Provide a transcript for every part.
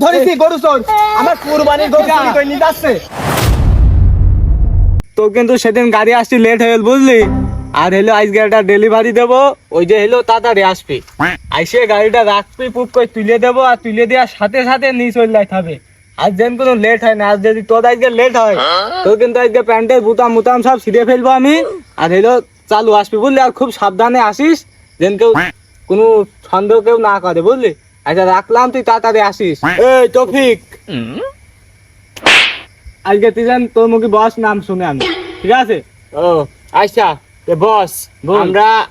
ধরিছি গরু চোর আমার কুরবানির গরু চুরি করে নিতে আসছে। তো কিন্তু সেদিন গাড়ি আসছি লেট হয়ে গেল বুঝলি, আর হলো আজকে একটা ডেলিভারি দেবো, ওই যে হলো তাড়াতাড়ি আসবি, আইসে গাড়িটা রাখবি পুক করে তুলে দেবো, আর তুলে দেওয়ার সাথে সাথে নিয়ে চলে যাইতে হবে। আজ যেন কোনো লেট হয় না, আজ যদি তোর আজকে লেট হয় তোর কিন্তু আজকে প্যান্টের বুতাম মুতাম সব ছিঁড়ে ফেলবো আমি, আর হলো চালু আসবি বুঝলি, আর খুব সাবধানে আসিস যেন কেউ কোনো সন্দেহ কেউ না করে বুঝলি। আচ্ছা রাখলাম, তুই তাড়াতাড়ি আসিস। এই তৌফিক, আজকে তুই জান তোর মুখে বস নাম শুনে আমি, ঠিক আছে? ও আচ্ছা বস,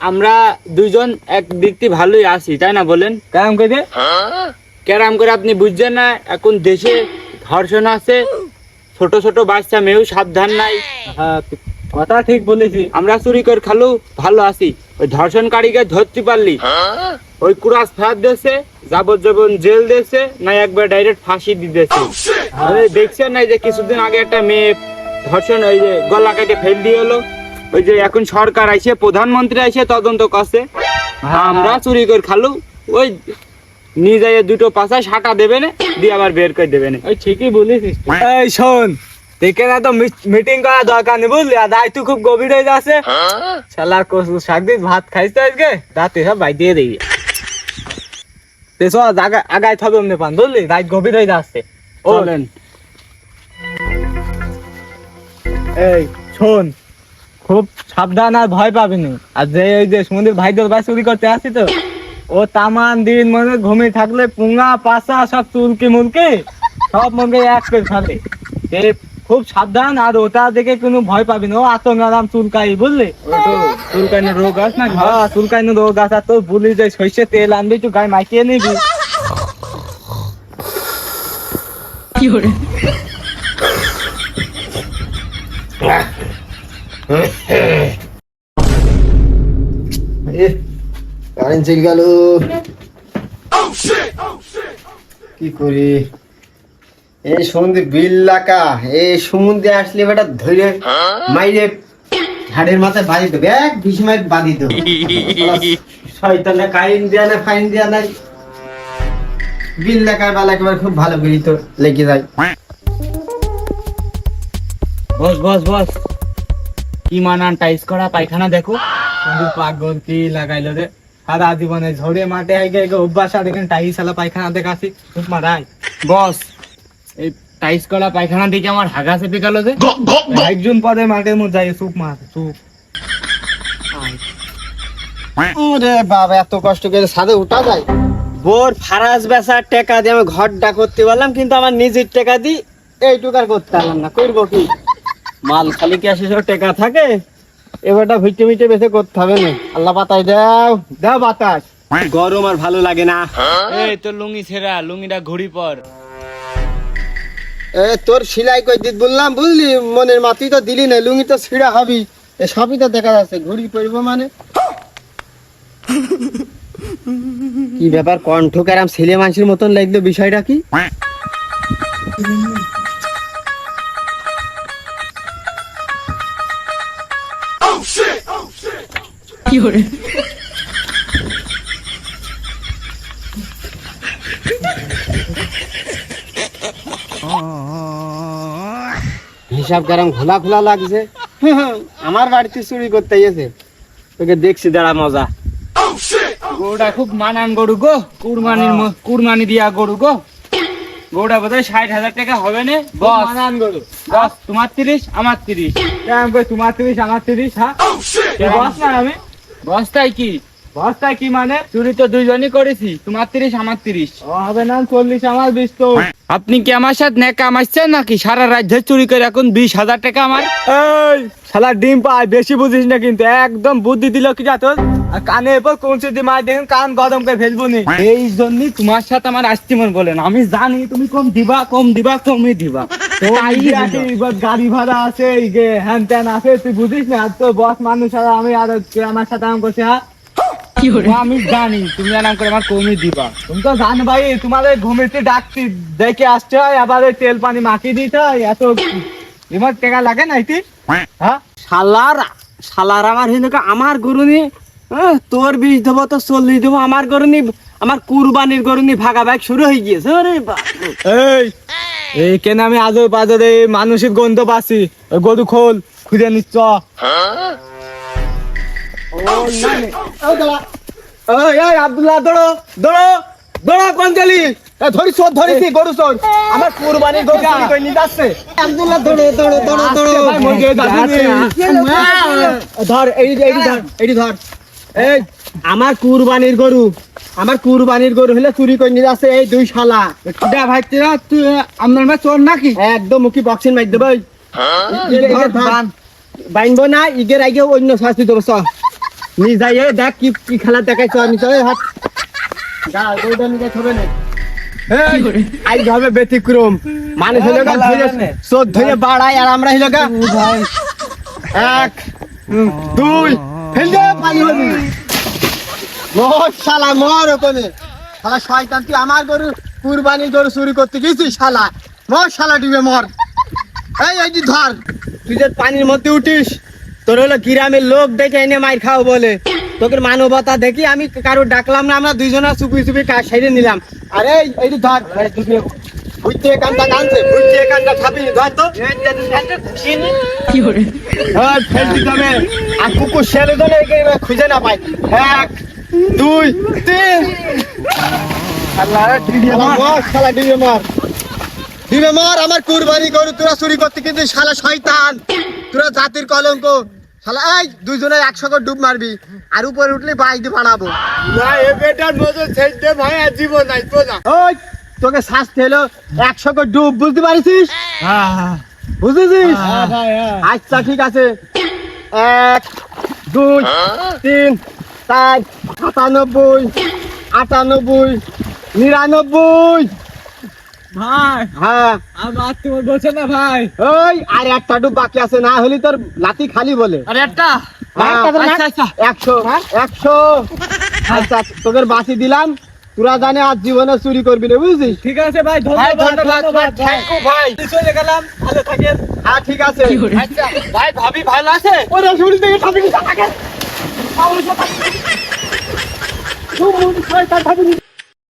আমরা দুইজন এক দিক থেকে ভালোই আছি তাই না বলেন? কেমন করে কেরাম করে আপনি বুঝছেন না, এখন দেশে ধর্ষণ আছে, ছোট ছোট বাচ্চা মেয়েও সাবধান নাই। হ্যাঁ কথা ঠিক বলেছি। আমরা চুরি করে খালু ভালো আছি, ওই ধর্ষণকারীকে ধরতে পারলি ওই কুরাস ফেরত দিয়েছে, যাবজ্জীবন জেল দিয়েছে, না একবার ডাইরেক্ট ফাঁসি দিতেছে। আরে দেখছেন না যে কিছুদিন আগে একটা মেয়ে ধর্ষণ ওই যে গলা কেটে ফেল দিয়ে হলো, ওই যে এখন সরকার আইছে, প্রধানমন্ত্রী আইছে তদন্ত করছে, আমরা চুরি করে খালু ওই নিয়ে যাই দুটো পাশা সাটা দেবে না দিয়ে আবার বের করে দেবে না। ওই ঠিকই বলেছিস। এই শোন, দেখে না তো মিটিং করা দরকার নেই বুঝলি, আর দায়িত্ব খুব গভীর হয়ে যাচ্ছে। শালার কসু শাক দিয়ে ভাত খাইছ তো আজকে রাতে সব ভাই দিয়ে দিই আগাই থাকবে অমনি পান বুঝলি, রাত গভীর হয়ে যাচ্ছে। চলেন। এই শোন, খুব সাবধান আর ভয় পাবি না। আর যে ওই যে সমুদ্রের ভাইদের বাস চুরি করতে আসি তো, ও তামান দিন মনে ঘুমিয়ে থাকলে পুঙ্গা পাশা সব চুলকি মুলকি সব মনে এক করে ফেলে। খুব সাবধান, আর ওটা দেখে কোনো ভয় পাবি না, ও আতঙ্ক আরাম চুলকাই বুঝলি। চুলকানির রোগ আছে না? হ্যাঁ চুলকাইনো রোগ আছে। আর তোর বলি যে সর্ষে তেল আনবি, একটু গায়ে মাখিয়ে নিবি। কি করে কারেন্ট চলে গেল, কি করি? এই সমুদ্রে বিল্লাকা, এই সমুদ্রে আসলে বেটা ধরে মাইরে ঝাড়ের মাথায় বাঁধি দেবে, এক 20 মিনিট বাঁধি দেবো। শয়তানে কারেন্ট দেয়া না, ফাইন দেয়া নাই, বিল্লাকার বেলা একেবারে খুব ভালো করি তো লেগে যায়। বস বস বস, কি মানান টাইস করা পায়খানা দেখো। পাগল কি লাগাইলো রে, সারা জীবনে ঝরে মাঠে আগে অভ্যাস, আর এখানে টাইস সালা পায়খানা দেখাছি খুব মারাই। বস এই টাইস করা পায়খানা দিকে আমার হাগা চেপে গেল যে। একজন পরে মাঠের মধ্যে যাই চুপ মার চুপ। ওরে বাবা, এত কষ্ট করে ছাদে উঠা যায়? বোর ফারাজ বেচার টাকা দিয়ে আমি ঘরটা করতে পারলাম, কিন্তু আমার নিজের টাকা দি এইটুকু আর করতে পারলাম না। করবো কি, মাল খালি কি আসে সব টাকা থাকে, এবারটা ভিটে মিটে বেঁচে করতে হবে না। আল্লাহ বাতাস দাও, দাও বাতাস, গরম আর ভালো লাগে না। এই তোর লুঙ্গি ছেঁড়া, লুঙ্গিটা ঘুরি পর। তোর সিলাই করে দিত বললাম বুঝলি, মনের মাতি তো দিলি না, লুঙ্গি তো ছিঁড়া হবি, সবই তো দেখা যাচ্ছে। ঘুড়ি পড়বো মানে কি ব্যাপার, কণ্ঠ কেরাম ছেলে মানুষের মতন লাগলো, বিষয়টা কি? কি করে হিসাব কেরাম খোলা খোলা লাগছে। আমার বাড়িতে চুরি করতে গেছে, তোকে দেখছি দাঁড়া মজা। গরুটা খুব মানান গরু গো, কুরবানি দিয়া গরু গো। গরুটা বোধহয় 60,000 টাকা হবে না। বস মানান গরু, বস তোমার 30 আমার 30। তোমার 30 আমার 30। হ্যাঁ বস না আমি, বস্তায় কি বস্তায় কি মানে? চুরি তো দুইজনই করেছি, তোমার 30 আমার 30। ও হবে না, 40 আমার 20 তো। আপনি কি আমার সাথে নেকা মারছেন নাকি? সারা রাত ধরে চুরি করে এখন 20,000 টাকা আমার। এই শালা ডিম পায়, বেশি বুঝিস না কিন্তু, একদম বুদ্ধি দিল কি যা তোর, আর কানে এরপর কোন সিদ্ধি মার দেখেন কান গরম করে ফেলবো নি। এই জন্যই তোমার সাথে আমার আসতে মন বলেন, আমি জানি তুমি কম দিবা কমই দিবা। তাই এবার গাড়ি ভাড়া আছে, এই যে হ্যান ত্যান আছে, তুই বুঝিস না? আর তো বস মানুষ, আর আমি আর আমার সাথে আম করছে। হ্যাঁ কি করে আমি জানি তুমি আরাম করে আমার কমই দিবা। তুমি তো জানো ভাই, তোমাদের ঘুমিতে ডাকছি দেখে আসতে হয়, আবার ওই তেল পানি মাখিয়ে দিতে হয়, এত এবার টাকা লাগে না এটি। হ্যাঁ শালার আমার হিন্দুকে আমার গরু নি, তোর 20 দেবো তো 40 দেবো, আমার গরু নি আমার কুরবানির গরু নিয়ে ভাগা ভাগ শুরু হয়ে গিয়েছে। আরে বাপ এই কেন আমি আজর পাজরে মানুষের গন্ধ পাচ্ছি, ওই গরু খোল, খুঁজে নিচ্ছ। আব্দুল্লাহ দৌড়ো দৌড়ো দৌড়ো, কোন গেলি? ধরিস ধরেছি গরু চোর, আমার কুরবানির গরু চুরি করে নিয়ে যাচ্ছে। আব্দুল্লাহ দৌড়ো দৌড়ো দৌড়ো দৌড়ো। ভাই, মরে যাচ্ছি। ধর এইটি ধর। এই আমার কুরবানির গরু, আমার কুরবানির গরু হলে চুরি করে নিয়ে যাচ্ছে এই দুই শালা। ভাই তুই আপনার মা চোর নাকি? একদম মুখি বক্সিং মার দেবে। বাইনবো না, ইগের আগে অন্য শাস্তি দেবো। চল নিয়ে যাই, দেখ কি কি খেলা দেখাইছ। আমি চল হাত আজ হবে ব্যতিক্রম। মানুষ হলো চোর ধরে বাড়ায়, আর আমরা হইল গা 1 2 ফেল দে পানি হবি। মর শালা মর ওখানে। শালা শয়তান, তুই আমার গরু কুরবানির গরু চুরি করতে গেছিস শালা। মর শালা ডিবে মর। এই যে ধর, তুই যে পানির মধ্যে উঠিস, তোর হলো গ্রামের লোক দেখে এনে মার খাও বলে, তোকে মানবতা দেখি আমি কারো ডাকলাম না, আমরা দুইজনা চুপি চুপি কাজ সেরে নিলাম। আরে এই যে ধর, বুঝতে কানটা কানছে, বুঝতে কানটা খাবি ধর তো। কি hore হ্যাঁ ফেল দিতে হবে। আর কুকুর শেলে দলে খুঁজে না পাই। 1 2 3 আল্লাহ ডিবে মার, শালা ডিবে মার, ডিবে মার। আমার কুরবানি গরু তোরা চুরি করতে কিন্তু শালা শয়তান, তোরা জাতির কলঙ্ক শালা। এই দুইজনে 100 করে ডুব মারবি, আর উপরে উঠলে বাইক বানাবো। না এ বেটার নজর ছেড়ে দে ভাই, আর জীবন নাই তো না। ওই তোকে শাস্তি হলো 100 করে ডুব, বুঝতে পারিস? বুঝেছিস? আচ্ছা ঠিক আছে। 1 2 3 4 97 98 99। ভাই হ্যাঁ আমার তোমার বলছে না ভাই। ওই আর একটা ডুব বাকি আছে, না হলে তোর লাঠি খালি বলে। আরে একটা আচ্ছা আচ্ছা 100 100। আচ্ছা তোদের বাঁচি দিলাম, তোরা জানে আজ জীবনে চুরি করবি না, বুঝছিস? ঠিক আছে ভাই, ধন্যবাদ ভাই। থ্যাংক ইউ ভাই। চলে গেলাম, ভালো থাকেন। হ্যাঁ ঠিক আছে। কি hore আচ্ছা ভাই, ভাবি ভালো আছে? ওরে শুরু থেকে সবই থাকে।